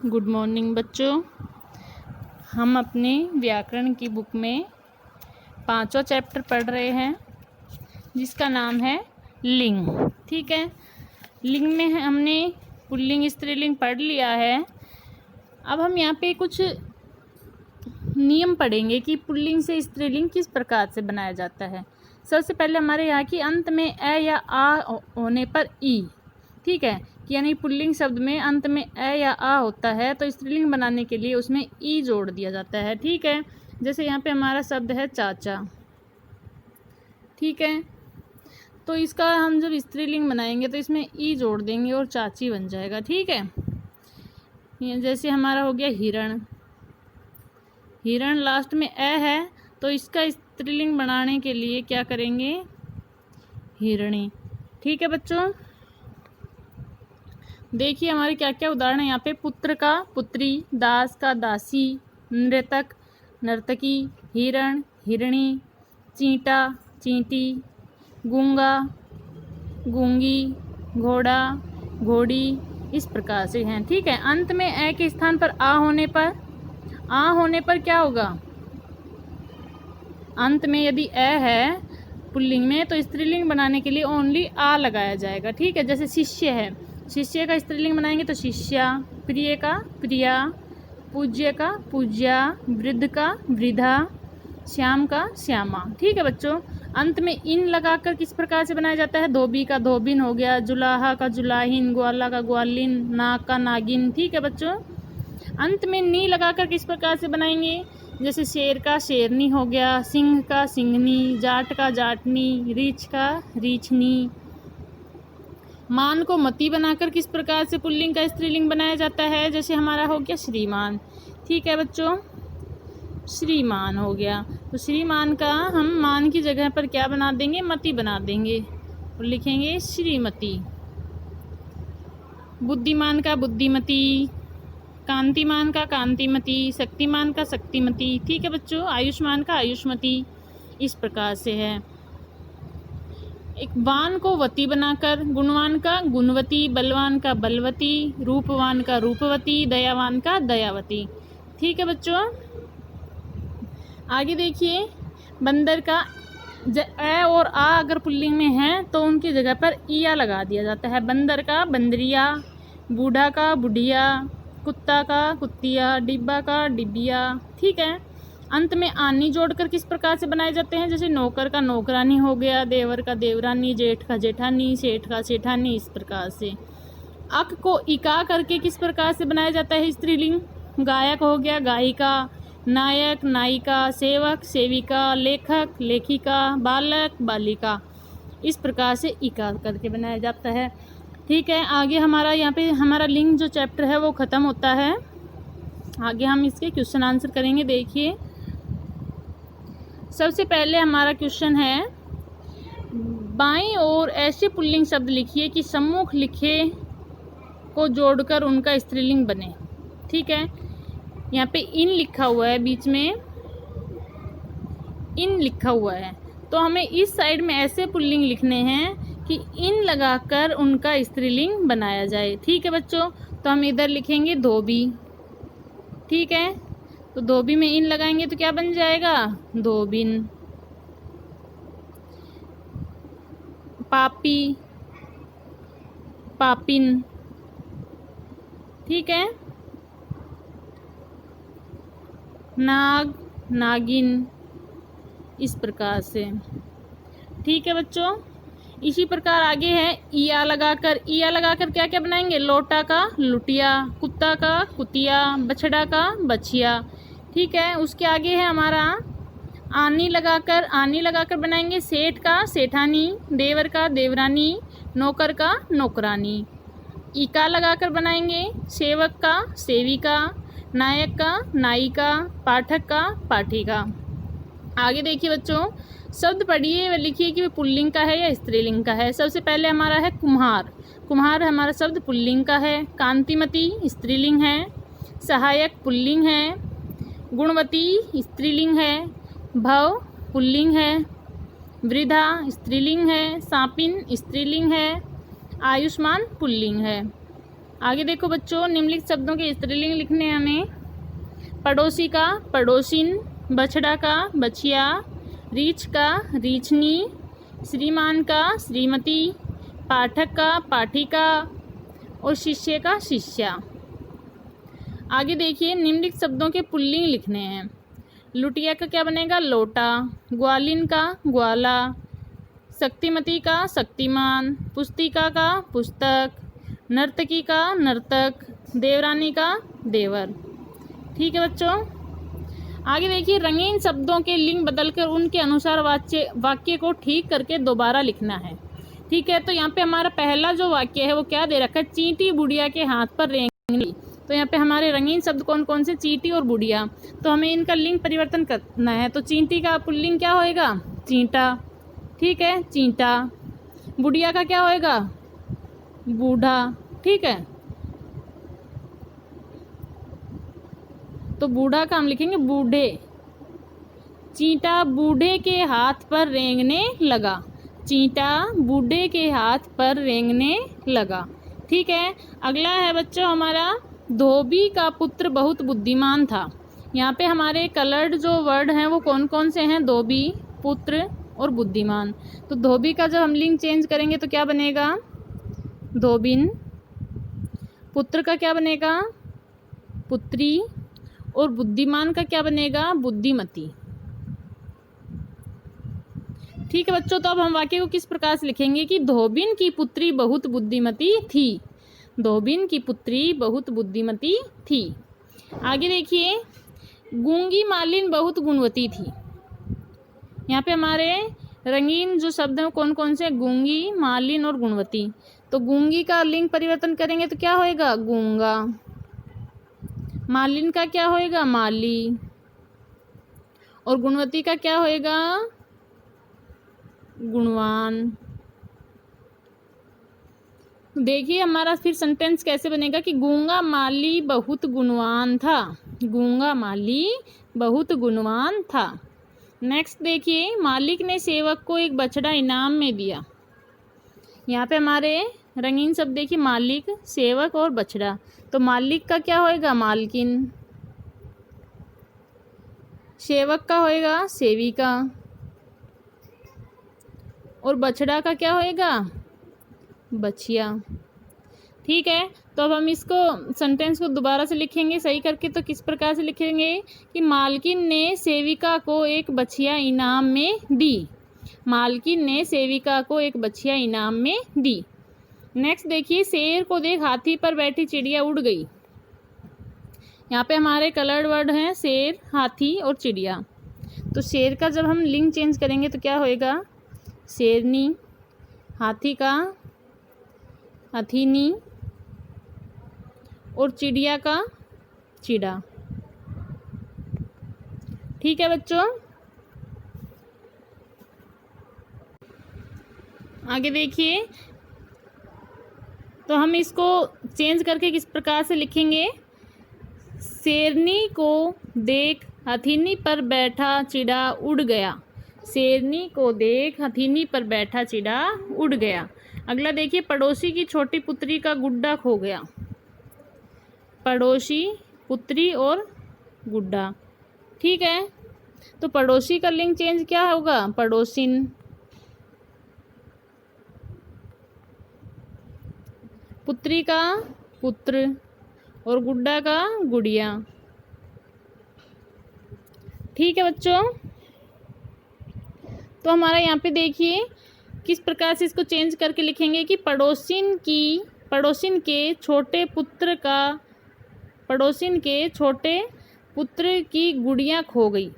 Good morning बच्चों। हम अपने व्याकरण की बुक में 5वां चैप्टर पढ़ रहे हैं जिसका नाम है लिंग। ठीक है, लिंग में हमने पुल्लिंग स्त्रीलिंग पढ़ लिया है। अब हम यहाँ पे कुछ नियम पढ़ेंगे कि पुल्लिंग से स्त्रीलिंग किस प्रकार से बनाया जाता है। सबसे पहले हमारे यहाँ की अंत में ए या आ होने पर ई, ठीक है, यानी पुल्लिंग शब्द में अंत में ए या आ होता है तो स्त्रीलिंग बनाने के लिए उसमें ई जोड़ दिया जाता है। ठीक है, जैसे यहाँ पे हमारा शब्द है चाचा। ठीक है, तो इसका हम जब स्त्रीलिंग बनाएंगे तो इसमें ई जोड़ देंगे और चाची बन जाएगा। ठीक है, जैसे हमारा हो गया हिरण। हिरण लास्ट में ए है तो इसका स्त्रीलिंग बनाने के लिए क्या करेंगे, हिरणी। ठीक है बच्चों, देखिए हमारे क्या क्या उदाहरण है यहाँ पे। पुत्र का पुत्री, दास का दासी, नर्तक नर्तकी, हिरण हिरणी, चींटा चींटी, गूंगा गूंगी, घोड़ा घोड़ी, इस प्रकार से हैं। ठीक है, अंत में ए के स्थान पर आ होने पर क्या होगा, अंत में यदि ए है पुल्लिंग में तो स्त्रीलिंग बनाने के लिए ओनली आ लगाया जाएगा। ठीक है, जैसे शिष्य है, शिष्य का स्त्रीलिंग बनाएंगे तो शिष्या, प्रिय का प्रिया, पूज्य का पूज्या, वृद्ध का वृद्धा, श्याम का श्यामा। ठीक है बच्चों, अंत में इन लगाकर किस प्रकार से बनाया जाता है, धोबी का धोबिन हो गया, जुलाहा का जुलाहिन, ग्वाला का ग्वालिन, नाग का नागिन। ठीक है बच्चों, अंत में नी लगाकर किस प्रकार से बनाएंगे, जैसे शेर का शेरनी हो गया, सिंह का सिंहनी, जाट का जाटनी, रीछ का रीछनी। मान को मती बनाकर किस प्रकार से पुल्लिंग का स्त्रीलिंग बनाया जाता है, जैसे हमारा हो गया श्रीमान। ठीक है बच्चों, श्रीमान हो गया तो श्रीमान का हम मान की जगह पर क्या बना देंगे, मती बना देंगे और लिखेंगे श्रीमती। बुद्धिमान का बुद्धिमती, कांतिमान का कांतिमती, शक्तिमान का शक्तिमती। ठीक है बच्चों, आयुष्मान का आयुष्मती, इस प्रकार से है। एक वान को वती बनाकर गुणवान का गुणवती, बलवान का बलवती, रूपवान का रूपवती, दयावान का दयावती। ठीक है बच्चों, आगे देखिए, बंदर का ए और आ अगर पुल्लिंग में है तो उनकी जगह पर इया लगा दिया जाता है। बंदर का बंदरिया, बूढ़ा का बुढ़िया, कुत्ता का कुत्तिया, डिब्बा का डिबिया। ठीक है, अंत में आनी जोड़कर किस प्रकार से बनाए जाते हैं, जैसे नौकर का नौकरानी हो गया, देवर का देवरानी, जेठ का जेठानी, सेठ का सेठानी, इस प्रकार से। अक को इका करके किस प्रकार से बनाया जाता है स्त्रीलिंग, गायक हो गया गायिका, नायक नायिका, सेवक सेविका, लेखक लेखिका, बालक बालिका, इस प्रकार से इका करके बनाया जाता है। ठीक है, आगे हमारा यहाँ पे हमारा लिंग जो चैप्टर है वो ख़त्म होता है। आगे हम इसके क्वेश्चन आंसर करेंगे। देखिए सबसे पहले हमारा क्वेश्चन है, बाईं ओर ऐसे पुल्लिंग शब्द लिखिए कि सम्मुख लिखे को जोड़कर उनका स्त्रीलिंग बने। ठीक है, यहाँ पे इन लिखा हुआ है, बीच में इन लिखा हुआ है तो हमें इस साइड में ऐसे पुल्लिंग लिखने हैं कि इन लगाकर उनका स्त्रीलिंग बनाया जाए। ठीक है बच्चों, तो हम इधर लिखेंगे धोबी। ठीक है, तो धोबी में इन लगाएंगे तो क्या बन जाएगा, धोबिन। पापी पापिन। ठीक है, नाग नागिन, इस प्रकार से। ठीक है बच्चों, इसी प्रकार आगे है इया लगाकर क्या क्या बनाएंगे, लोटा का लुटिया, कुत्ता का कुतिया, बछड़ा का बछिया। ठीक है, उसके आगे है हमारा आनी लगाकर बनाएंगे सेठ का सेठानी, देवर का देवरानी, नौकर का नौकरानी। इका लगाकर बनाएंगे सेवक का सेविका, नायक का नायिका, पाठक का पाठिका। आगे देखिए बच्चों, शब्द पढ़िए व लिखिए कि वे पुल्लिंग का है या स्त्रीलिंग का है। सबसे पहले हमारा है कुम्हार। कुम्हार हमारा शब्द पुल्लिंग का है। कांतिमती स्त्रीलिंग है। सहायक पुल्लिंग है। गुणवती स्त्रीलिंग है। भव पुल्लिंग है। वृद्धा स्त्रीलिंग है। सांपिन स्त्रीलिंग है। आयुष्मान पुल्लिंग है। आगे देखो बच्चों, निम्नलिखित शब्दों के स्त्रीलिंग लिखने हैं हमें। पड़ोसी का पड़ोसिन, बछड़ा का बछिया, रीछ का रीछनी, श्रीमान का श्रीमती, पाठक का पाठिका और शिष्य का शिष्या। आगे देखिए, निम्नलिखित शब्दों के पुल्लिंग लिखने हैं। लुटिया का क्या बनेगा? लोटा, ग्वालिन का ग्वाला, शक्तिमती का शक्तिमान, पुस्तिका का पुस्तक, नर्तकी का नर्तक, देवरानी का देवर। ठीक है बच्चों। आगे देखिए, रंगीन शब्दों के लिंग बदलकर उनके अनुसार वाक्य को ठीक करके दोबारा लिखना है। ठीक है, तो यहाँ पे हमारा पहला जो वाक्य है वो क्या दे रखा है? चींटी बुढ़िया के हाथ पर रेंगनी। तो यहाँ पे हमारे रंगीन शब्द कौन कौन से? चींटी और बुढ़िया। तो हमें इनका लिंग परिवर्तन करना है। तो चींटी का पुल्लिंग क्या होएगा? चींटा। ठीक है, चींटा। बुढ़िया का क्या होएगा? बूढ़ा। ठीक है, तो बूढ़ा का हम लिखेंगे बूढ़े। चींटा बूढ़े के हाथ पर रेंगने लगा। चींटा बूढ़े के हाथ पर रेंगने लगा। ठीक है, अगला है बच्चों हमारा, धोबी का पुत्र बहुत बुद्धिमान था। यहाँ पे हमारे कलर्ड जो वर्ड हैं वो कौन कौन से हैं? धोबी, पुत्र और बुद्धिमान। तो धोबी का जब हम लिंग चेंज करेंगे तो क्या बनेगा? धोबिन। पुत्र का क्या बनेगा? पुत्री। और बुद्धिमान का क्या बनेगा? बुद्धिमती। ठीक है बच्चों, तो अब हम वाक्य को किस प्रकार से लिखेंगे कि धोबिन की पुत्री बहुत बुद्धिमती थी। धोबिन की पुत्री बहुत बुद्धिमती थी। आगे देखिए, गूंगी मालिन बहुत गुणवती थी। यहाँ पे हमारे रंगीन जो शब्द हैं कौन कौन से? गूंगी, मालिन और गुणवती। तो गूंगी का लिंग परिवर्तन करेंगे तो क्या होएगा? गूंगा। मालिन का क्या होएगा? माली। और गुणवती का क्या होएगा? गुणवान। देखिए हमारा फिर सेंटेंस कैसे बनेगा कि गूंगा माली बहुत गुणवान था। गूंगा माली बहुत गुणवान था। नेक्स्ट देखिए, मालिक ने सेवक को एक बछड़ा इनाम में दिया। यहाँ पे हमारे रंगीन शब्द देखिए, मालिक, सेवक और बछड़ा। तो मालिक का क्या होएगा? मालकिन। सेवक का होएगा? सेविका। और बछड़ा का क्या होएगा? बछिया। ठीक है, तो अब हम इसको सेंटेंस को दोबारा से लिखेंगे सही करके। तो किस प्रकार से लिखेंगे कि मालकिन ने सेविका को एक बछिया इनाम में दी। मालकिन ने सेविका को एक बछिया इनाम में दी। नेक्स्ट देखिए, शेर को देख हाथी पर बैठी चिड़िया उड़ गई। यहाँ पे हमारे कलर्ड वर्ड हैं शेर, हाथी और चिड़िया। तो शेर का जब हम लिंग चेंज करेंगे तो क्या होएगा? शेरनी। हाथी का हथीनी और चिड़िया का चिड़ा। ठीक है बच्चों। आगे देखिए, तो हम इसको चेंज करके किस प्रकार से लिखेंगे? शेरनी को देख हथीनी पर बैठा चिड़ा उड़ गया। शेरनी को देख हथीनी पर बैठा चिड़ा उड़ गया। अगला देखिए, पड़ोसी की छोटी पुत्री का गुड्डा खो गया। पड़ोसी, पुत्री और गुड्डा। ठीक है, तो पड़ोसी का लिंग चेंज क्या होगा? पड़ोसिन। पुत्री का पुत्र और गुड्डा का गुड़िया। ठीक है बच्चों, तो हमारा यहाँ पे देखिए किस प्रकार से इसको चेंज करके लिखेंगे कि पड़ोसिन के छोटे पुत्र की गुड़िया खो गई।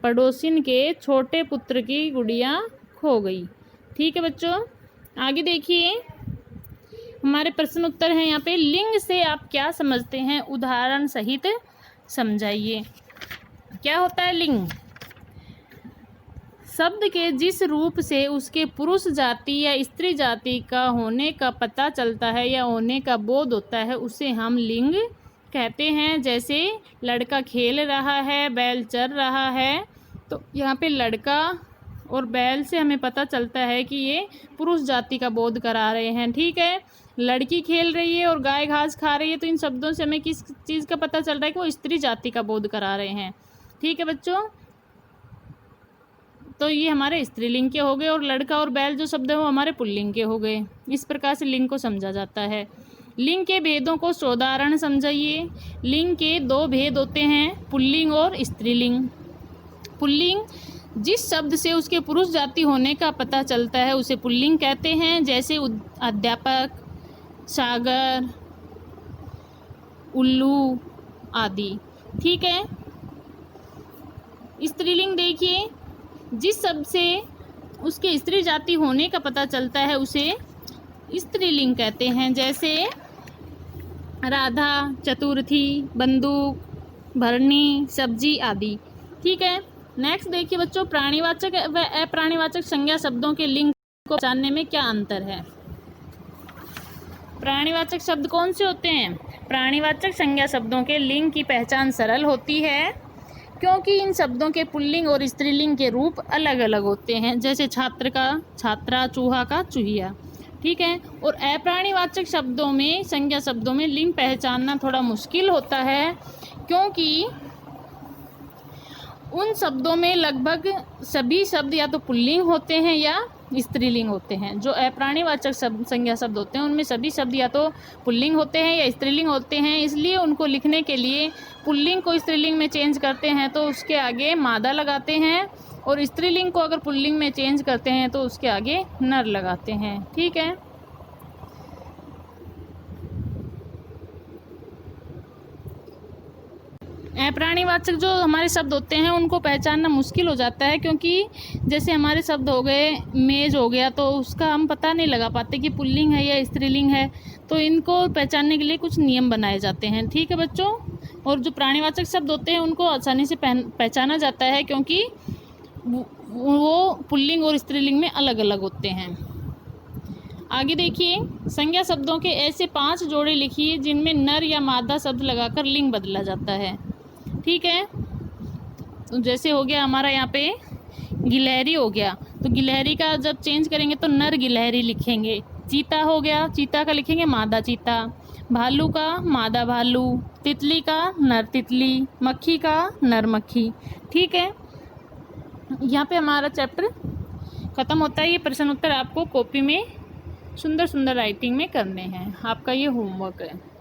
पड़ोसिन के छोटे पुत्र की गुड़िया खो गई। ठीक है बच्चों, आगे देखिए हमारे प्रश्न उत्तर हैं यहाँ पे। लिंग से आप क्या समझते हैं? उदाहरण सहित समझाइए। क्या होता है लिंग? शब्द के जिस रूप से उसके पुरुष जाति या स्त्री जाति का होने का पता चलता है या होने का बोध होता है उसे हम लिंग कहते हैं। जैसे लड़का खेल रहा है, बैल चर रहा है। तो यहाँ पे लड़का और बैल से हमें पता चलता है कि ये पुरुष जाति का बोध करा रहे हैं। ठीक है, लड़की खेल रही है और गाय घास खा रही है, तो इन शब्दों से हमें किस चीज़ का पता चल रहा है कि वो स्त्री जाति का बोध करा रहे हैं। ठीक है बच्चों, तो ये हमारे स्त्रीलिंग के हो गए, और लड़का और बैल जो शब्द है वो हमारे पुल्लिंग के हो गए। इस प्रकार से लिंग को समझा जाता है। लिंग के भेदों को सोदाहरण समझाइए। लिंग के 2 भेद होते हैं, पुल्लिंग और स्त्रीलिंग। पुल्लिंग जिस शब्द से उसके पुरुष जाति होने का पता चलता है उसे पुल्लिंग कहते हैं, जैसे अध्यापक, सागर, उल्लू आदि। ठीक है। स्त्रीलिंग देखिए, जिस शब्द से उसके स्त्री जाति होने का पता चलता है उसे स्त्रीलिंग कहते हैं, जैसे राधा, चतुर्थी, बंदूक, भरनी, सब्जी आदि। ठीक है। नेक्स्ट देखिए बच्चों, प्राणीवाचक व अप्राणीवाचक संज्ञा शब्दों के लिंग को जानने में क्या अंतर है। प्राणीवाचक शब्द कौन से होते हैं? प्राणीवाचक संज्ञा शब्दों के लिंग की पहचान सरल होती है, क्योंकि इन शब्दों के पुल्लिंग और स्त्रीलिंग के रूप अलग अलग होते हैं, जैसे छात्र का छात्रा, चूहा का चूहिया। ठीक है। और अप्राणीवाचक शब्दों में, संज्ञा शब्दों में लिंग पहचानना थोड़ा मुश्किल होता है, क्योंकि उन शब्दों में लगभग सभी शब्द या तो पुल्लिंग होते हैं या स्त्रीलिंग होते हैं। जो अप्राणीवाचक संज्ञा शब्द होते हैं उनमें सभी शब्द या तो पुल्लिंग होते हैं या स्त्रीलिंग होते हैं, इसलिए उनको लिखने के लिए पुल्लिंग को स्त्रीलिंग में चेंज करते हैं तो उसके आगे मादा लगाते हैं, और स्त्रीलिंग को अगर पुल्लिंग में चेंज करते हैं तो उसके आगे नर लगाते हैं। ठीक है। अप्राणीवाचक जो हमारे शब्द होते हैं उनको पहचानना मुश्किल हो जाता है, क्योंकि जैसे हमारे शब्द हो गए, मेज हो गया, तो उसका हम पता नहीं लगा पाते कि पुल्लिंग है या स्त्रीलिंग है, तो इनको पहचानने के लिए कुछ नियम बनाए जाते हैं। ठीक है बच्चों। और जो प्राणीवाचक शब्द होते हैं उनको आसानी से पहचाना जाता है, क्योंकि वो पुल्लिंग और स्त्रीलिंग में अलग अलग होते हैं। आगे देखिए, संज्ञा शब्दों के ऐसे 5 जोड़े लिखिए जिनमें नर या मादा शब्द लगाकर लिंग बदला जाता है। ठीक है। तो जैसे हो गया हमारा यहाँ पे गिलहरी हो गया, तो गिलहरी का जब चेंज करेंगे तो नर गिलहरी लिखेंगे। चीता हो गया, चीता का लिखेंगे मादा चीता। भालू का मादा भालू। तितली का नर तितली। मक्खी का नर मक्खी। ठीक है। यहाँ पे हमारा चैप्टर ख़त्म होता है। ये प्रश्न उत्तर आपको कॉपी में सुंदर सुंदर राइटिंग में करने हैं, आपका ये होमवर्क है।